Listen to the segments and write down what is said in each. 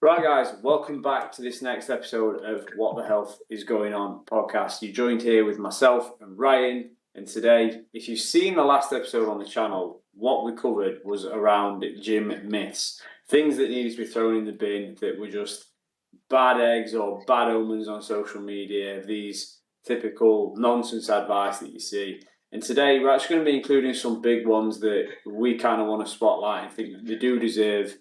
Right, guys, welcome back to this next episode of What the Health is Going On podcast. You're joined here with myself and Ryan, and today, if you've seen the last episode on the channel, what we covered was around gym myths, things that needed to be thrown in the bin that were just bad eggs or bad omens on social media, these typical nonsense advice that you see. And today, we're actually going to be including some big ones that we kind of want to spotlight and think that they do deserve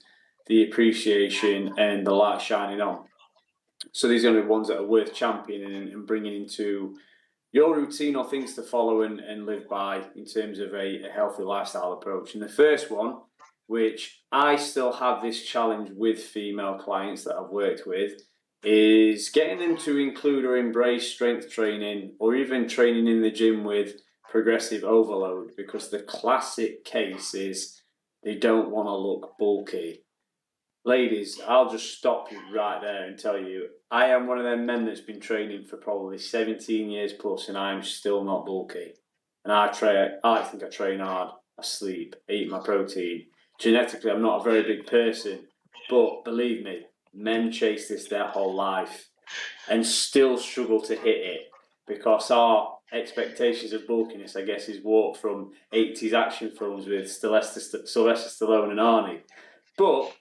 the appreciation and the light shining on. So these are the ones that are worth championing and bringing into your routine or things to follow and live by in terms of a healthy lifestyle approach. And the first one, which I still have this challenge with female clients that I've worked with, is getting them to include or embrace strength training or even training in the gym with progressive overload, because the classic case is they don't want to look bulky. Ladies, I'll just stop you right there and tell you, I am one of them men that's been training for probably 17 years plus, and I'm still not bulky. And I think I train hard, I sleep, I eat my protein. Genetically, I'm not a very big person, but believe me, men chase this their whole life and still struggle to hit it, because our expectations of bulkiness, I guess, is warped from 80s action films with Sylvester Stallone and Arnie. But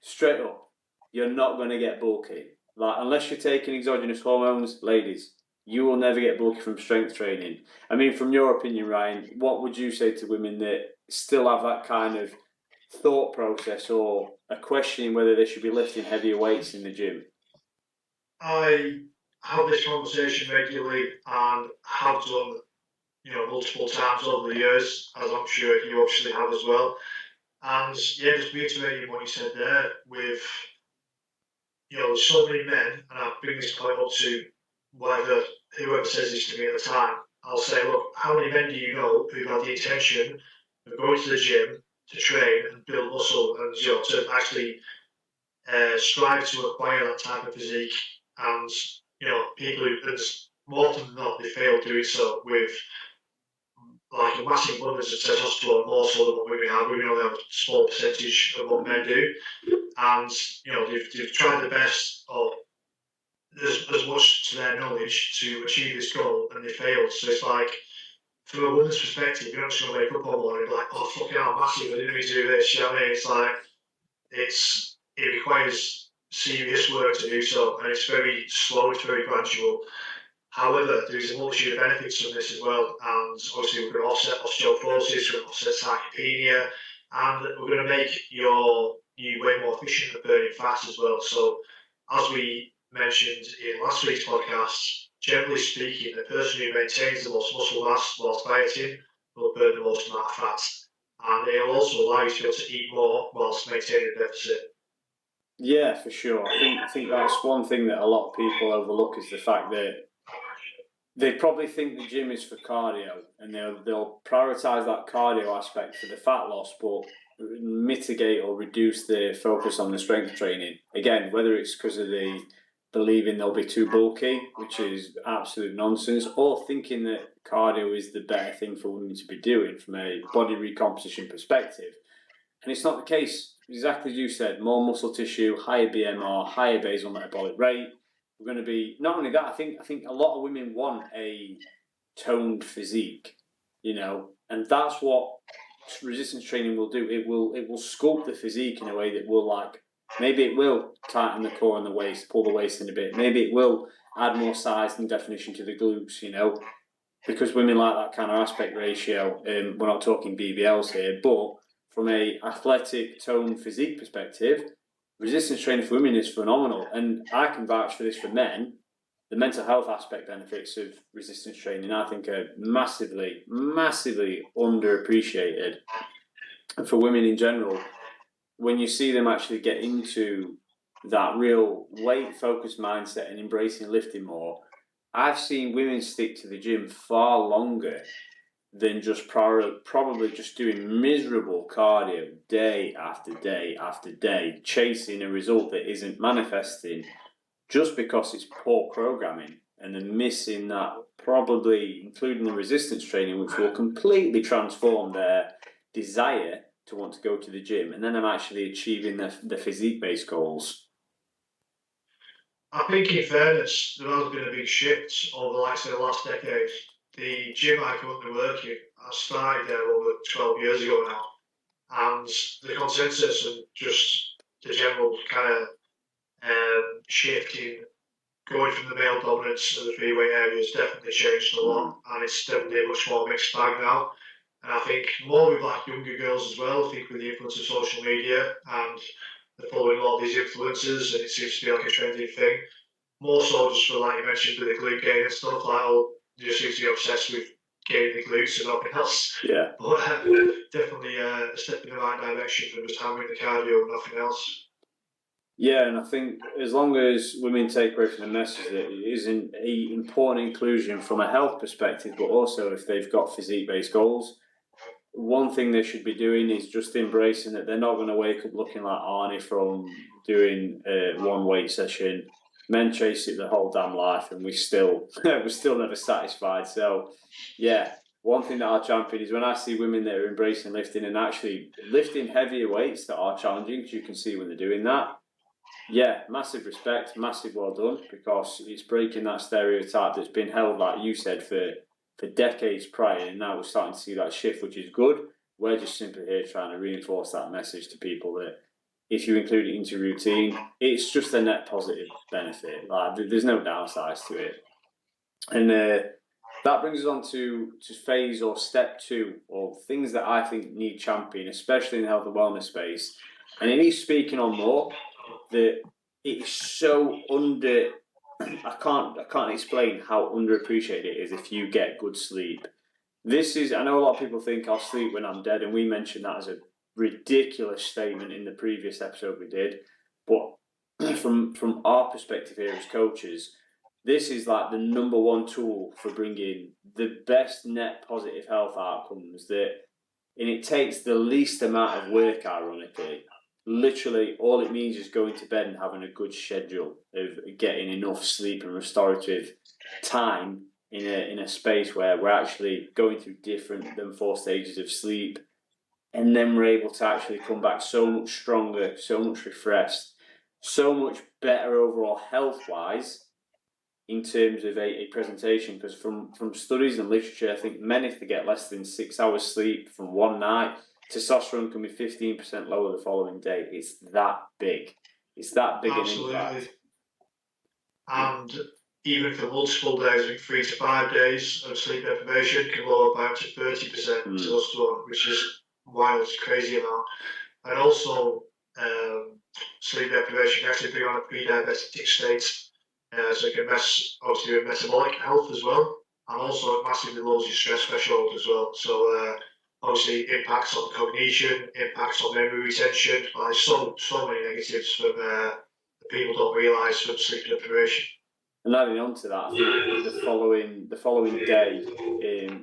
straight up, you're not going to get bulky. Unless you're taking exogenous hormones, ladies, you will never get bulky from strength training. I mean, from your opinion, Ryan, what would you say to women that still have that kind of thought process or are questioning whether they should be lifting heavier weights in the gym? I have this conversation regularly and have done, multiple times over the years, as I'm sure you obviously have as well. And yeah, just reiterating what you said there with, there's so many men, and I bring this point up to whoever says this to me at the time. I'll say, look, how many men do you know who've had the intention of going to the gym to train and build muscle and, to actually strive to acquire that type of physique? And, people who, there's more often than not, they fail doing so with like a massive abundance of testosterone, more so than what women have. Women only have a small percentage of what men do. And, they've tried their best, or as much to their knowledge, to achieve this goal, and they failed. So it's like, from a woman's perspective, you're not just going to wake up one morning and be like, oh, fucking hell, I'm massive, I didn't need to do this. You know what I mean? It's like, it requires serious work to do so, and it's very slow, it's very gradual. However, there's a multitude of benefits from this as well, and obviously we're going to offset osteoporosis, we're going to offset sarcopenia, and we're going to make you way more efficient at burning fat as well. So, as we mentioned in last week's podcast, generally speaking, the person who maintains the most muscle mass whilst dieting will burn the most amount of fat, and it'll also allow you to be able to eat more whilst maintaining a deficit. Yeah, for sure. I think that's one thing that a lot of people overlook, is the fact that they probably think the gym is for cardio, and they'll prioritise that cardio aspect for the fat loss, but mitigate or reduce the focus on the strength training. Again, whether it's because of the believing they'll be too bulky, which is absolute nonsense, or thinking that cardio is the better thing for women to be doing from a body recomposition perspective. And it's not the case. Exactly as you said, more muscle tissue, higher BMR, higher basal metabolic rate. We're going to be, not only that, I think a lot of women want a toned physique, and that's what resistance training will do. It will sculpt the physique in a way that will, maybe it will tighten the core and the waist, pull the waist in a bit. Maybe it will add more size and definition to the glutes, because women like that kind of aspect ratio. We're not talking BBLs here, but from a athletic toned physique perspective, resistance training for women is phenomenal. And I can vouch for this for men. The mental health aspect benefits of resistance training, I think, are massively, massively underappreciated. And for women in general, when you see them actually get into that real weight-focused mindset and embracing lifting more, I've seen women stick to the gym far longer than just probably just doing miserable cardio day after day after day, chasing a result that isn't manifesting just because it's poor programming, and then missing that, probably including the resistance training, which will completely transform their desire to want to go to the gym, and then I'm actually achieving the physique-based goals. I think in fairness, there has been a big shift over the likes of the last decade. The gym I currently work in, I started there over 12 years ago now, and the consensus and just the general kind of shift in going from the male dominance of the free weight area has definitely changed a lot, and it's definitely a much more mixed bag now. And I think more with like younger girls as well. I think with the influence of social media and they're following a lot of these influencers, and it seems to be like a trendy thing. More so just for like you mentioned with the glute gain and stuff. Like, oh, you just seem to be obsessed with gaining the glutes and nothing else. Yeah. But definitely a step in the right direction from just hammering the cardio and nothing else. Yeah, and I think as long as women take away from the message that it isn't an important inclusion from a health perspective, but also if they've got physique-based goals, one thing they should be doing is just embracing that they're not going to wake up looking like Arnie from doing one weight session. Men chase it their whole damn life, and we're still never satisfied. So, yeah, one thing that I champion is when I see women that are embracing lifting and actually lifting heavier weights that are challenging, because you can see when they're doing that. Yeah, massive respect, massive well done, because it's breaking that stereotype that's been held, like you said, for decades prior, and now we're starting to see that shift, which is good. We're just simply here trying to reinforce that message to people that if you include it into routine, it's just a net positive benefit. Like there's no downsides to it, and that brings us on to phase or step two of things that I think need champion, especially in the health and wellness space, and it is speaking on more that it's so under. I can't explain how underappreciated it is if you get good sleep. This is, I know a lot of people think I'll sleep when I'm dead, and we mentioned that as a ridiculous statement in the previous episode we did. But from our perspective here as coaches, this is like the number one tool for bringing the best net positive health outcomes that, and it takes the least amount of work, ironically. Literally, all it means is going to bed and having a good schedule of getting enough sleep and restorative time in a space where we're actually going through different than 4 stages of sleep, and then we're able to actually come back so much stronger, so much refreshed, so much better overall health wise in terms of a presentation. Because from studies and literature, I think men, if they get less than 6 hours sleep from one night, testosterone can be 15% lower the following day. It's that big. It's that big Absolutely. an impact. And even for multiple days, like 3 to 5 days of sleep deprivation can lower by up to 30% testosterone, which is wild, crazy amount. And also, sleep deprivation can actually bring on a pre-diabetic state, so it can mess obviously with metabolic health as well, and also it massively lowers your stress threshold as well. So obviously impacts on cognition, impacts on memory retention. There's so many negatives from that people don't realise from sleep deprivation. And adding on to that, I think the following day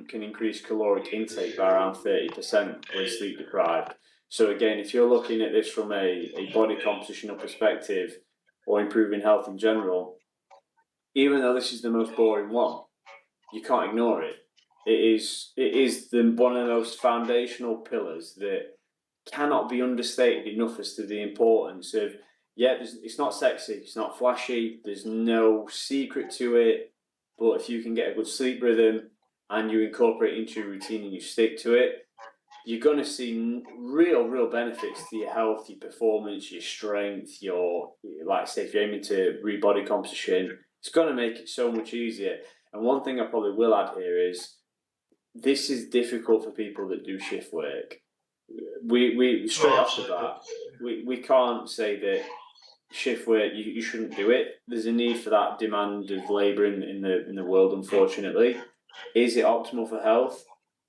can increase caloric intake by around 30% when sleep deprived. So again, if you're looking at this from a body compositional perspective or improving health in general, even though this is the most boring one, you can't ignore it. It is one of the most foundational pillars that cannot be understated enough as to the importance of. Yeah, it's not sexy, it's not flashy, there's no secret to it, but if you can get a good sleep rhythm and you incorporate it into your routine and you stick to it, you're going to see real benefits to your health, your performance, your strength, your, like I say, if you're aiming to read body composition, it's going to make it so much easier. And one thing I probably will add here is this is difficult for people that do shift work. We straight off the bat, we can't say that shift work you shouldn't do it. There's a need for that demand of labour in the world, unfortunately. Is it optimal for health?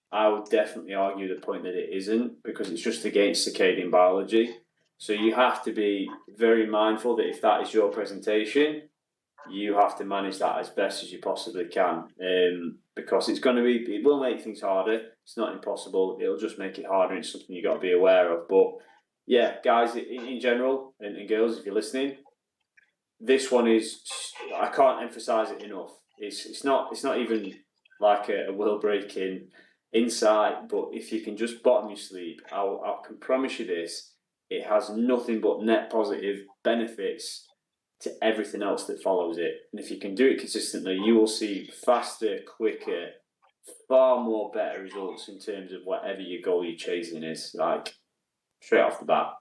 I would definitely argue the point that it isn't, because it's just against circadian biology. So you have to be very mindful that if that is your presentation, you have to manage that as best as you possibly can, because it will make things harder. It's not impossible. It'll just make it harder. It's something you've got to be aware of. But yeah, guys, in general, and girls, if you're listening, this one is, I can't emphasize it enough. It's not even like a world-breaking insight, but if you can just bottom your sleep, I can promise you this, it has nothing but net positive benefits to everything else that follows it. And if you can do it consistently, you will see faster, quicker, far more better results in terms of whatever your goal you're chasing is, like straight off the bat,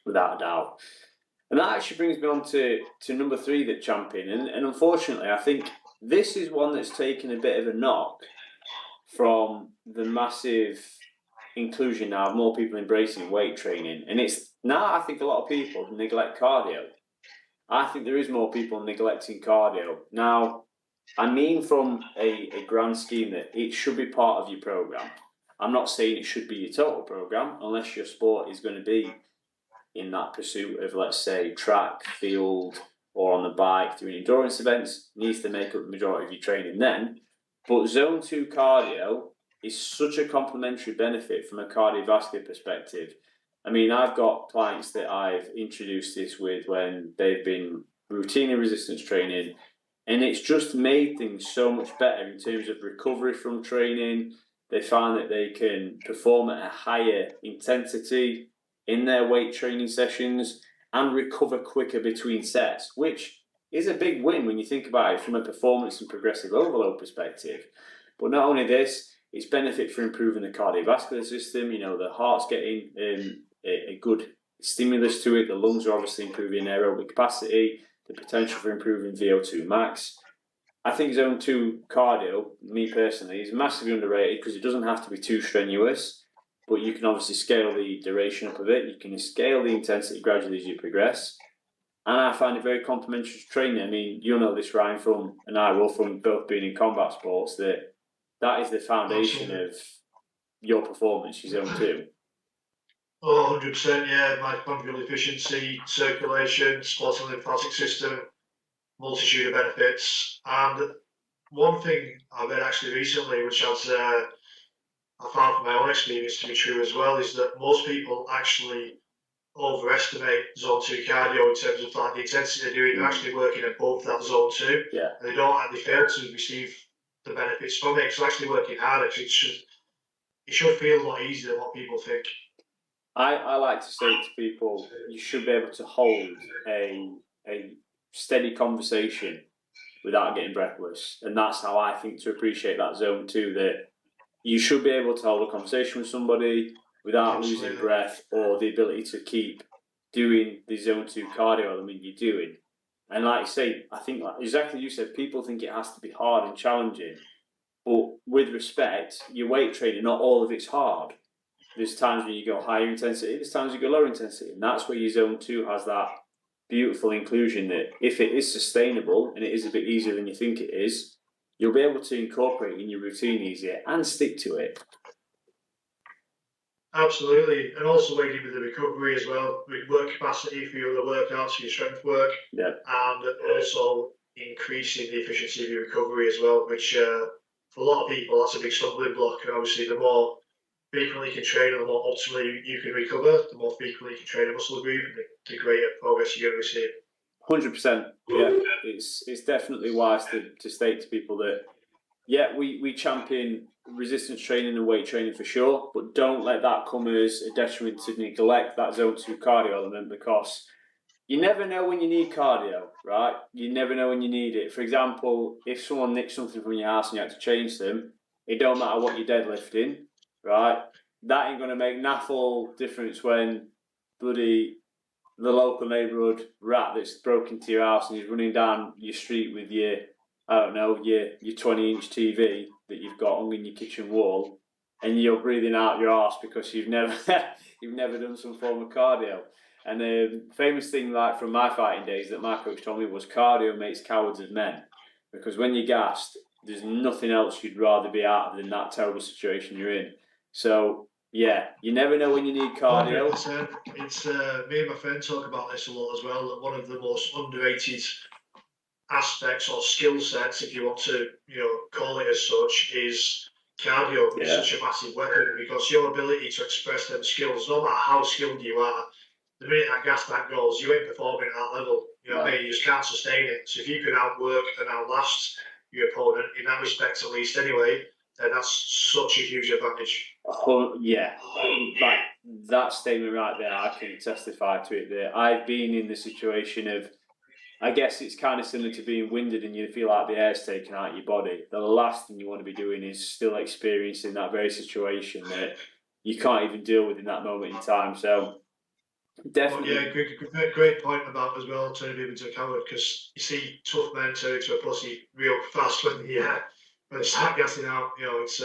without a doubt. And that actually brings me on to number 3 that champion. And unfortunately, I think this is one that's taken a bit of a knock from the massive inclusion now of more people embracing weight training. And it's now, I think a lot of people neglect cardio. I think there is more people neglecting cardio. Now, I mean from a grand scheme that it should be part of your program. I'm not saying it should be your total program unless your sport is going to be in that pursuit of, let's say, track, field, or on the bike doing endurance events. Needs to make up the majority of your training then. But zone 2 cardio is such a complementary benefit from a cardiovascular perspective. I mean, I've got clients that I've introduced this with when they've been routinely resistance training, and it's just made things so much better in terms of recovery from training. They find that they can perform at a higher intensity in their weight training sessions and recover quicker between sets, which is a big win when you think about it from a performance and progressive overload perspective. But not only this, it's benefit for improving the cardiovascular system. You know, the heart's getting a good stimulus to it. The lungs are obviously improving aerobic capacity, the potential for improving VO2 max. I think zone 2 cardio, me personally, is massively underrated because it doesn't have to be too strenuous, but you can obviously scale the duration up of it. You can scale the intensity gradually as you progress. And I find it very complementary to training. I mean, you'll know this, Ryan, and I will, from both being in combat sports, that is the foundation of your performance, your zone 2. Oh, 100%, yeah. Mitochondrial efficiency, circulation, supports the lymphatic system, multitude of benefits. And one thing I read actually recently, which I found from my own experience to be true as well, is that most people actually overestimate zone 2 cardio in terms of like the intensity they're doing. They're actually working above that zone 2. Yeah. And they fail to receive the benefits from it. So actually working harder, it should feel a lot easier than what people think. I like to say to people, you should be able to hold a steady conversation without getting breathless. And that's how I think to appreciate that zone 2, that you should be able to hold a conversation with somebody without losing breath, or the ability to keep doing the zone 2 cardio element you're doing. And like you say, I think like exactly you said, people think it has to be hard and challenging. But with respect, your weight training, not all of it's hard. There's times when you go higher intensity, there's times you go lower intensity. And that's where your zone 2 has that beautiful inclusion that if it is sustainable and it is a bit easier than you think it is, you'll be able to incorporate it in your routine easier and stick to it. Absolutely. And also aiding with the recovery as well, with work capacity for your other workouts, for your strength work, and also increasing the efficiency of your recovery as well, which for a lot of people, that's a big stumbling block. And obviously, the more frequently you can train and the more optimally you can recover, the more frequently you can train a muscle group, and the greater progress you're going to receive. 100%. Yeah, it's definitely wise to state to people that, yeah, we champion resistance training and weight training for sure, but don't let that come as a detriment to neglect that zone 2 cardio element, because you never know when you need cardio, right? You never know when you need it. For example, if someone nicks something from your house and you had to change them, it don't matter what you're deadlifting, right? That ain't going to make naffle difference when bloody the local neighbourhood rat that's broken into your house and he's running down your street with your 20-inch TV that you've got hung in your kitchen wall, and you're breathing out your arse because you've never done some form of cardio. And the famous thing, like from my fighting days, that my coach told me was cardio makes cowards of men, because when you're gassed, there's nothing else you'd rather be out of than that terrible situation you're in. So yeah, you never know when you need cardio. 100%. It's me and my friend talk about this a lot as well, that one of the most underrated aspects or skill sets, if you want to, call it as such, is cardio. It's such a massive weapon, because your ability to express them skills, no matter how skilled you are, the minute that gas tank goes, you ain't performing at that level. You know what I mean? You just can't sustain it. So if you can outwork and outlast your opponent in that respect, at least anyway, then that's such a huge advantage. Oh, yeah, like that statement right there, I can testify to it. There, I've been in the situation of I guess it's kind of similar to being winded and you feel like the air's taken out of your body. The last thing you want to be doing is still experiencing that very situation that you can't even deal with in that moment in time. So definitely. But yeah, great point about as well turning people into a coward, because you see tough men turn into a pussy real fast when they start gassing out. It's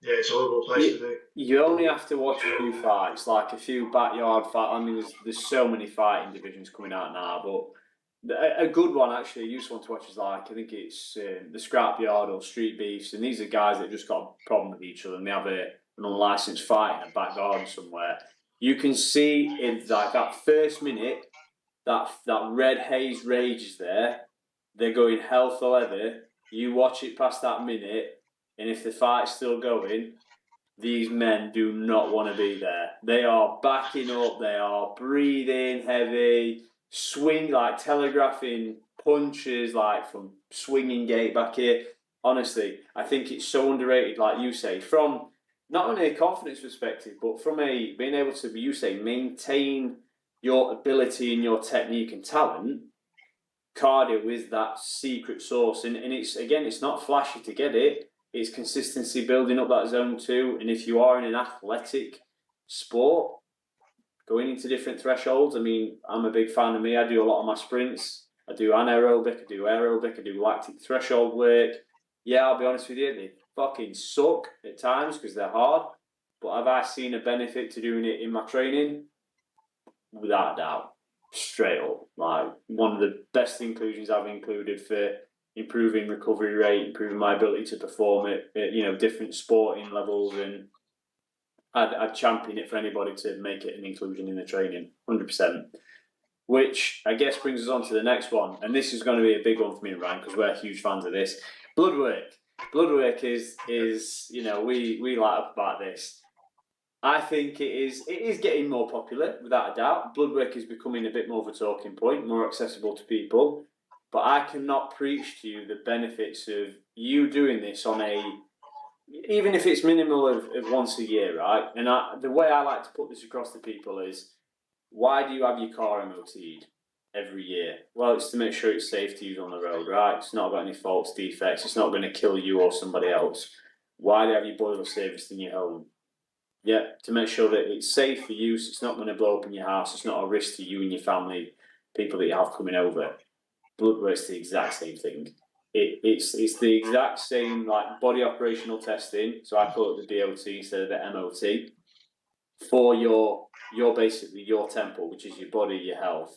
it's a horrible place to be. You only have to watch a few fights, like a few backyard fights. I mean, there's so many fighting divisions coming out now, but a good one, actually, a useful one to watch is like, I think it's the scrapyard or street beefs, and these are guys that just got a problem with each other and they have an unlicensed fight in a back garden somewhere. You can see in like that first minute, that red haze rage is there. They're going hell for leather. You watch it past that minute, and if the fight's still going, these men do not want to be there. They are backing up, they are breathing heavy, swing, like telegraphing punches, like from swinging gate back here. Honestly, I think it's so underrated, like you say, from not only a confidence perspective, but from a being able to, you say, maintain your ability and your technique and talent. Cardio is that secret sauce, and it's not flashy to get it. It's consistency, building up that zone too. And if you are in an athletic sport, going into different thresholds. I mean, I'm a big fan of me. I do a lot of my sprints. I do anaerobic, I do aerobic, I do lactic threshold work. Yeah, I'll be honest with you, they fucking suck at times because they're hard. But have I seen a benefit to doing it in my training? Without a doubt. Straight up. Like, one of the best inclusions I've included for improving recovery rate, improving my ability to perform at different sporting levels, and I'd champion it for anybody to make it an inclusion in the training, 100%. Which I guess brings us on to the next one, and this is going to be a big one for me and Ryan because we're huge fans of this. Blood work. Blood work is we light up about this. I think it is getting more popular, without a doubt. Blood work is becoming a bit more of a talking point, more accessible to people. But I cannot preach to you the benefits of you doing this on even if it's minimal of once a year, right? And the way I like to put this across to people is, why do you have your car MOT'd every year? Well, it's to make sure it's safe to use on the road, right? It's not got any faults, defects. It's not going to kill you or somebody else. Why do you have your boiler serviced in your home? Yeah, to make sure that it's safe for use. It's not going to blow up in your house. It's not a risk to you and your family, people that you have coming over. Blood work's the exact same thing. It's the exact same, like, body operational testing. So I call it the BOT instead of the MOT for your basically your temple, which is your body, your health.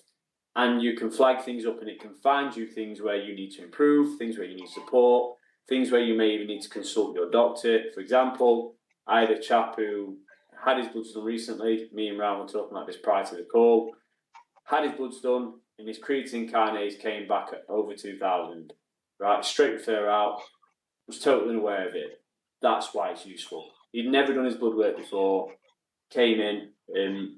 And you can flag things up, and it can find you things where you need to improve, things where you need support, things where you may even need to consult your doctor. For example, I had a chap who had his bloods done recently. Me and Ryan were talking about this prior to the call. Had his bloods done, and his creatine kinase came back at over 2,000. Right, straight refer out. Was totally unaware of it. That's why it's useful. He'd never done his blood work before. Came in and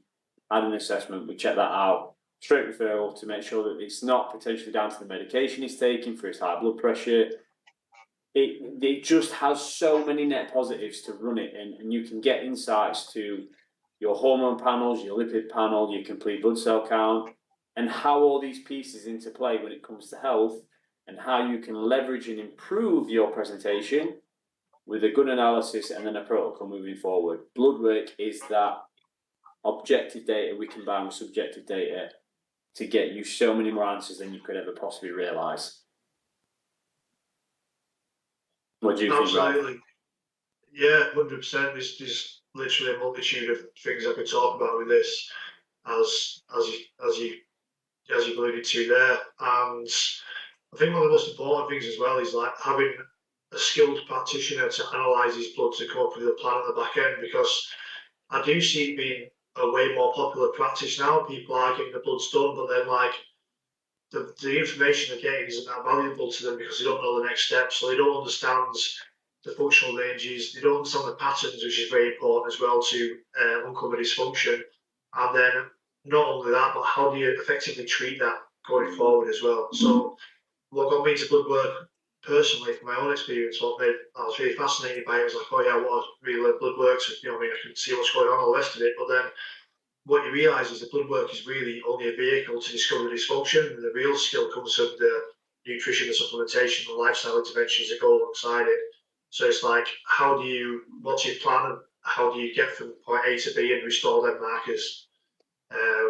had an assessment. We checked that out. Straight referral to make sure that it's not potentially down to the medication he's taking for his high blood pressure. It just has so many net positives to run it, and you can get insights to your hormone panels, your lipid panel, your complete blood cell count, and how all these pieces interplay when it comes to health, and how you can leverage and improve your presentation with a good analysis and then a protocol moving forward. Blood work is that objective data we combine with subjective data to get you so many more answers than you could ever possibly realise. What do you think, Ralph? Absolutely. Yeah, 100%. There's literally a multitude of things I could talk about with this, as you alluded to there. And I think one of the most important things as well is like having a skilled practitioner to analyse his blood to come up with a plan at the back end, because I do see it being a way more popular practice now. People are getting the bloods done, but then like the information they're getting isn't that valuable to them because they don't know the next step, so they don't understand the functional ranges, they don't understand the patterns, which is very important as well to uncover dysfunction. And then not only that, but how do you effectively treat that going forward as well? So what got me into blood work personally, from my own experience, I was really fascinated by it. I was like, oh yeah, what really blood works, I can see what's going on, all the rest of it. But then what you realise is the blood work is really only a vehicle to discover dysfunction, and the real skill comes from the nutrition, the supplementation, the lifestyle interventions that go alongside it. So it's like, what's your plan, and how do you get from point A to B and restore them markers,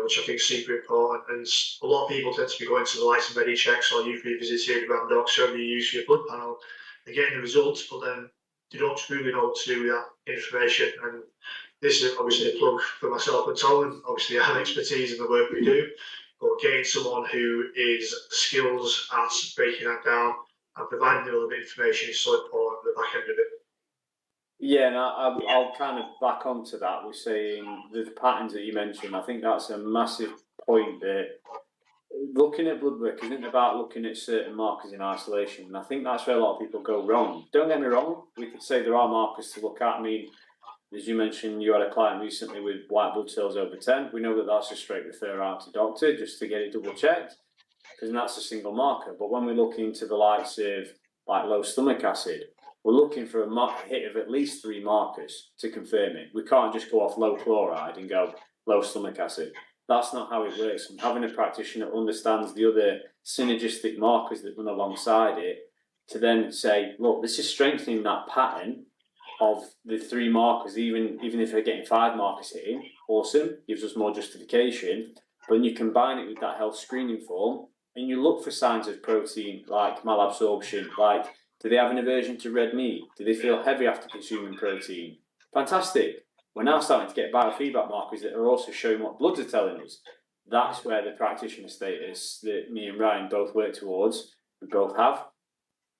which I think is super important. And a lot of people tend to be going to the likes of Medichecks or you've revisited Ramdocs, whoever you use for your blood panel, they're getting the results, but then they don't really know what to do with that information. And this is obviously a plug for myself and Tom, and obviously our expertise in the work we do, but getting someone who is skills at breaking that down and providing them a little bit of information is so important at the back end of it. Yeah, and I'll kind of back onto that with saying the patterns that you mentioned. I think that's a massive point that looking at blood work isn't about looking at certain markers in isolation. And I think that's where a lot of people go wrong. Don't get me wrong, we could say there are markers to look at. I mean, as you mentioned, you had a client recently with white blood cells over 10. We know that that's a straight refer out to doctor just to get it double checked, because that's a single marker. But when we look into the likes of like low stomach acid, we're looking for a hit of at least 3 markers to confirm it. We can't just go off low chloride and go low stomach acid. That's not how it works. And having a practitioner that understands the other synergistic markers that run alongside it to then say, look, this is strengthening that pattern of the 3 markers, even if they're getting 5 markers hitting, awesome, gives us more justification. But then you combine it with that health screening form and you look for signs of protein like malabsorption, like do they have an aversion to red meat? Do they feel heavy after consuming protein? Fantastic. We're now starting to get biofeedback markers that are also showing what bloods are telling us. That's where the practitioner status that me and Ryan both work towards, we both have,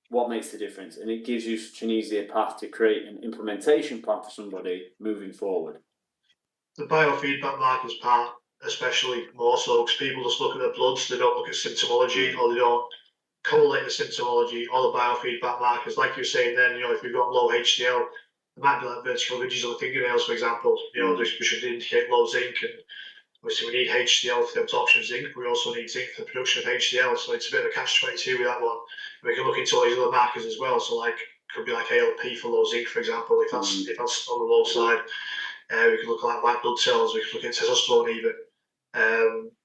what makes the difference. And it gives you such an easier path to create an implementation plan for somebody moving forward. The biofeedback markers part, especially more so, because people just look at their bloods, they don't look at symptomology, or they don't correlate the symptomology or the biofeedback markers. Like you were saying then, if you've got low HDL, there might be like vertical ridges on the fingernails, for example, which should indicate low zinc. And obviously we need HDL for the absorption of zinc, but we also need zinc for the production of HDL. So it's a bit of a catch-22 with that one. And we can look into all these other markers as well. So like, could be like ALP for low zinc, for example, if that's on the low side. We can look at white blood cells, we can look at testosterone even.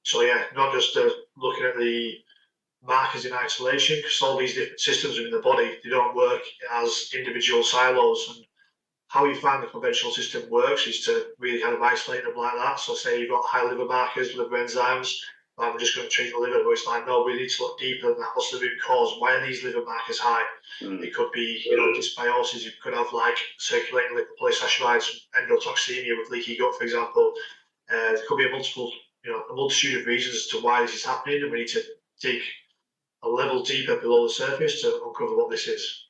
So yeah, not just looking at the markers in isolation, because all these different systems within the body, they don't work as individual silos. And how you find the conventional system works is to really kind of isolate them like that. So say you've got high liver markers, liver enzymes, like we're just going to treat the liver, but it's like, no, we need to look deeper than that. What's the root cause? Why are these liver markers high? It could be, dysbiosis. You could have like circulating lipopolysaccharides, endotoxemia with leaky gut, for example. There could be a multitude of reasons as to why this is happening, and we need to dig a level deeper below the surface to uncover what this is.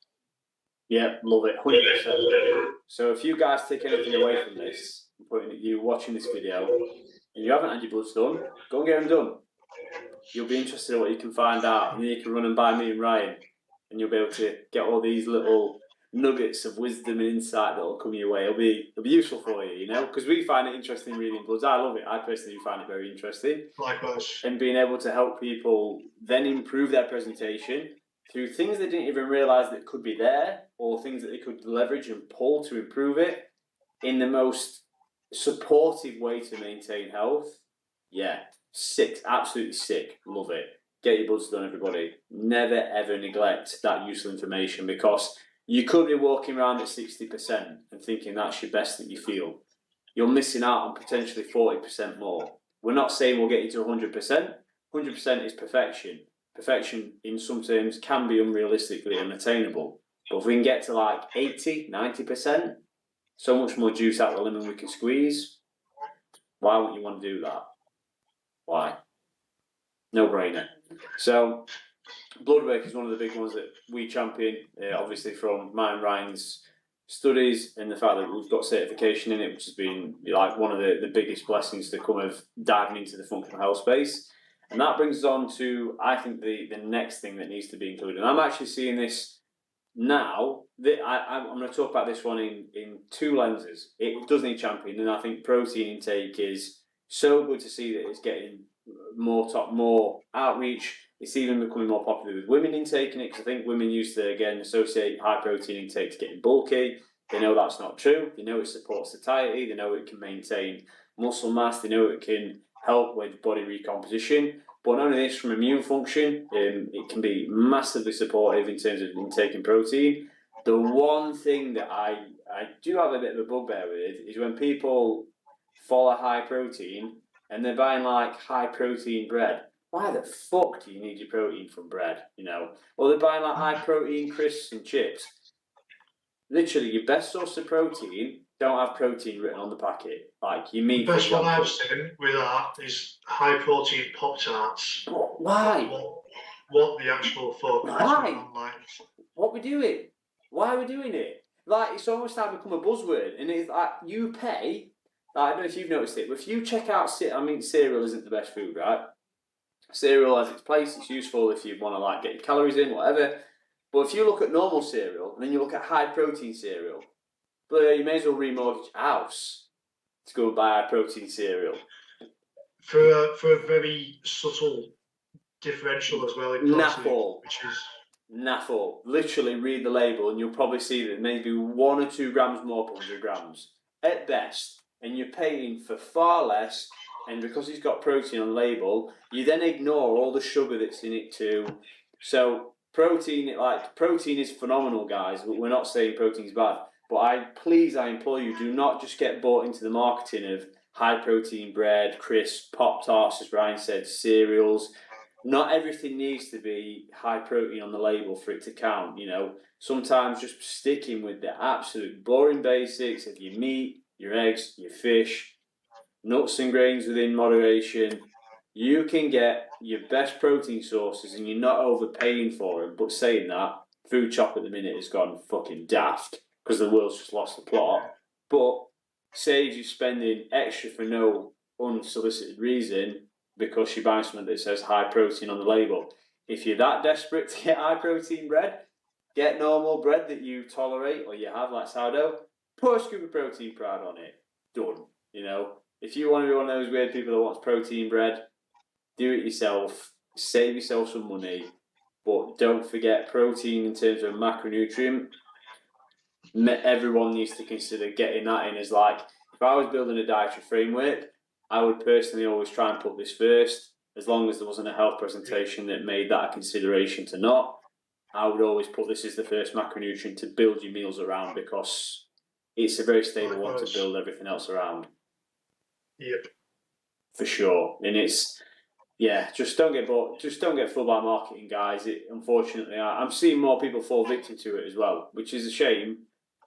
Yeah, love it, 100%. So if you guys take anything away from this, you watching this video, and you haven't had your bloods done, go and get them done. You'll be interested in what you can find out, and then you can run and buy me and Ryan, and you'll be able to get all these little nuggets of wisdom and insight that will come your way. It'll be useful for you, because we find it interesting reading bloods. I love it. I personally find it very interesting. Likewise. And being able to help people then improve their presentation through things they didn't even realise that could be there, or things that they could leverage and pull to improve it in the most supportive way to maintain health. Yeah, sick, absolutely sick. Love it. Get your bloods done, everybody. Never ever neglect that useful information, because you could be walking around at 60% and thinking that's your best that you feel. You're missing out on potentially 40% more. We're not saying we'll get you to 100%. 100% is perfection. Perfection in some terms can be unrealistically unattainable. But if we can get to like 80, 90%, so much more juice out of the lemon we can squeeze. Why wouldn't you want to do that? Why? No brainer. So blood work is one of the big ones that we champion, obviously from mine and Ryan's studies, and the fact that we've got certification in it, which has been like one of the biggest blessings to come of diving into the functional health space. And that brings us on to, I think, the next thing that needs to be included. And I'm actually seeing this now. I'm going to talk about this one in 2 lenses. It does need championing, and I think protein intake is so good to see that it's getting more outreach. It's even becoming more popular with women intaking it, because I think women used to, again, associate high protein intake to getting bulky. They know that's not true. They know it supports satiety. They know it can maintain muscle mass. They know it can help with body recomposition. But not only this, from immune function, it can be massively supportive in terms of taking protein. The one thing that I do have a bit of a bugbear with is when people follow high protein and they're buying like high protein bread. Why the fuck do you need your protein from bread? Or they're buying like high protein crisps and chips. Literally, your best source of protein don't have protein written on the packet. Like your meat, The best for one example. I've seen with that is high protein Pop Tarts. Why? What the actual fuck? Why? What we doing? Why are we doing it? Like, it's almost like become a buzzword, and it's like you pay. Like, I don't know if you've noticed it, but if you check out, cereal isn't the best food, right? Cereal has its place. It's useful if you want to like get your calories in, whatever. But if you look at normal cereal and then you look at high protein cereal, you may as well remortgage a house to go and buy high protein cereal. For a very subtle differential as well in protein, which is NAFL. Literally read the label and you'll probably see that maybe 1 or 2 grams more per 100 grams at best, and you're paying for far less. And because it's got protein on the label, you then ignore all the sugar that's in it too. So protein is phenomenal, guys. We're not saying protein is bad, but I implore you, do not just get bought into the marketing of high protein bread, crisps, Pop-Tarts, as Ryan said, cereals. Not everything needs to be high protein on the label for it to count. Sometimes just sticking with the absolute boring basics of your meat, your eggs, your fish, nuts and grains within moderation, you can get your best protein sources and you're not overpaying for them. But saying that, food shop at the minute has gone fucking daft because the world's just lost the plot. But saves you spending extra for no unsolicited reason because you're buying something that says high protein on the label. If you're that desperate to get high protein bread, get normal bread that you tolerate or you have, like sourdough, put a scoop of protein powder on it. Done. If you want to be one of those weird people that wants protein bread, do it yourself, save yourself some money, but don't forget protein in terms of macronutrient. Everyone needs to consider getting that in as like, if I was building a dietary framework, I would personally always try and put this first, as long as there wasn't a health presentation that made that a consideration to not. I would always put this as the first macronutrient to build your meals around because it's a very stable one to build everything else around. Yep. For sure. And it's, just don't get bought, just don't get fooled by marketing, guys. Unfortunately, I'm seeing more people fall victim to it as well, which is a shame.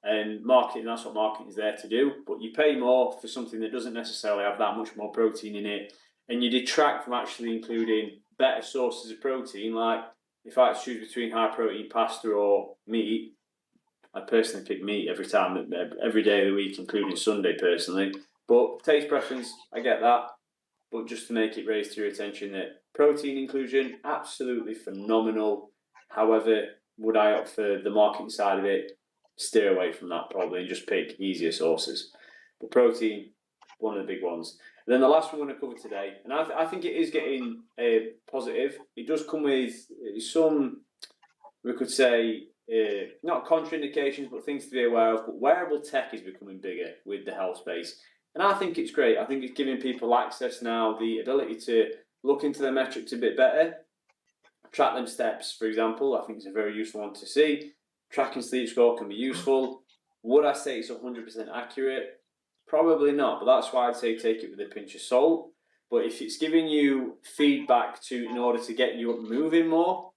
And marketing, that's what marketing is there to do. But you pay more for something that doesn't necessarily have that much more protein in it. And you detract from actually including better sources of protein. Like, if I had to choose between high protein pasta or meat, I personally pick meat every day of the week, including Sunday personally. But taste preference, I get that. But just to make it raise to your attention that protein inclusion, absolutely phenomenal. However, would I opt for the marketing side of it? Steer away from that probably and just pick easier sources. But protein, one of the big ones. And then the last one we're going to cover today, and I think it is getting positive. It does come with some, we could say, not contraindications, but things to be aware of. But wearable tech is becoming bigger with the health space. And I think it's great. I think it's giving people access now, the ability to look into their metrics a bit better, track them steps, for example. I think it's a very useful one to see. Tracking sleep score can be useful. Would I say it's 100% accurate? Probably not, but that's why I'd say take it with a pinch of salt. But if it's giving you feedback in order to get you up moving more,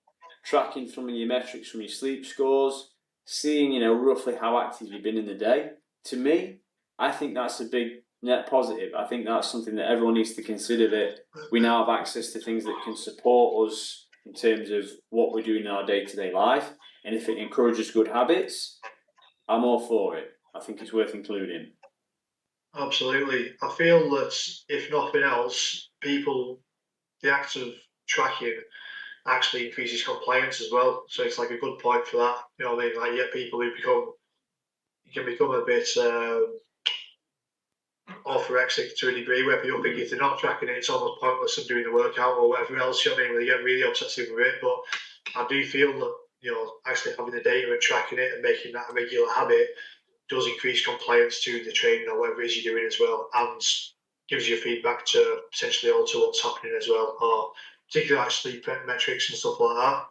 tracking some of your metrics from your sleep scores, seeing, roughly how active you've been in the day, to me, I think that's a big net positive. I think that's something that everyone needs to consider, that we now have access to things that can support us in terms of what we're doing in our day-to-day life. And if it encourages good habits, I'm all for it. I think it's worth including. Absolutely. I feel that if nothing else, the act of tracking actually increases compliance as well. So it's like a good point for that. You know what I mean? Like, you get people who can become a bit orthorexic to a degree, where people think if they're not tracking it, it's almost pointless of doing the workout or whatever else. You know what I mean? They get really obsessive with it. But I do feel that, actually having the data and tracking it and making that a regular habit does increase compliance to the training or whatever it is you're doing as well. And gives you feedback to potentially alter what's happening as well, or particularly like sleep metrics and stuff like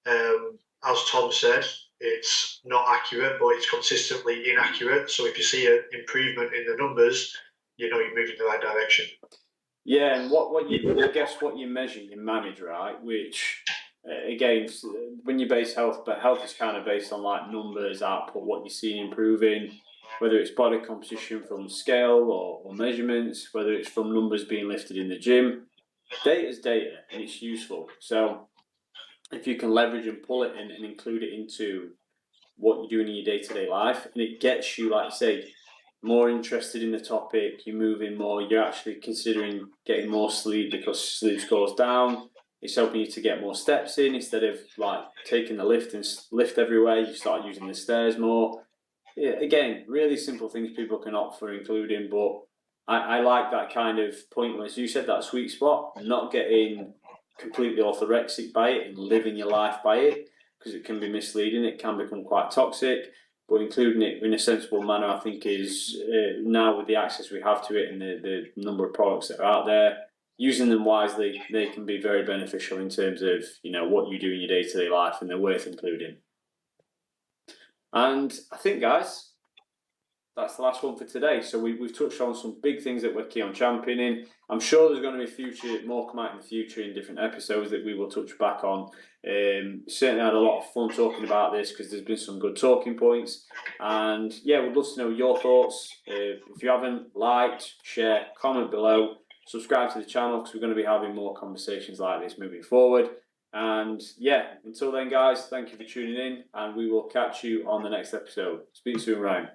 that. As Tom said, it's not accurate, but it's consistently inaccurate. So if you see an improvement in the numbers, you know you're moving in the right direction. Yeah, and I guess what you measure, you manage, right? Which again, when you base health, but health is kind of based on like numbers, output, what you're seeing improving, whether it's body composition from scale or measurements, whether it's from numbers being lifted in the gym. Data is data, and it's useful. So if you can leverage and pull it in and include it into what you're doing in your day-to-day life, and it gets you, like you say, more interested in the topic, you're moving more, you're actually considering getting more sleep because sleep scores down. It's helping you to get more steps in instead of like taking the lift and lift everywhere. You start using the stairs more. Yeah, again, really simple things people can opt for including, but I like that kind of point, as you said, that sweet spot, not getting completely orthorexic by it and living your life by it, because it can be misleading, it can become quite toxic, but including it in a sensible manner, I think is, now with the access we have to it and the number of products that are out there, using them wisely, they can be very beneficial in terms of, you know, what you do in your day-to-day life, and they're worth including. And I think, guys, that's the last one for today. So we've touched on some big things that we're key on championing. I'm sure there's going to be more come out in the future in different episodes that we will touch back on. Certainly had a lot of fun talking about this because there's been some good talking points. And yeah, we'd love to know your thoughts. If you haven't liked, share, comment below, subscribe to the channel because we're going to be having more conversations like this moving forward. And yeah, until then, guys, thank you for tuning in, and we will catch you on the next episode. Speak soon, Ryan.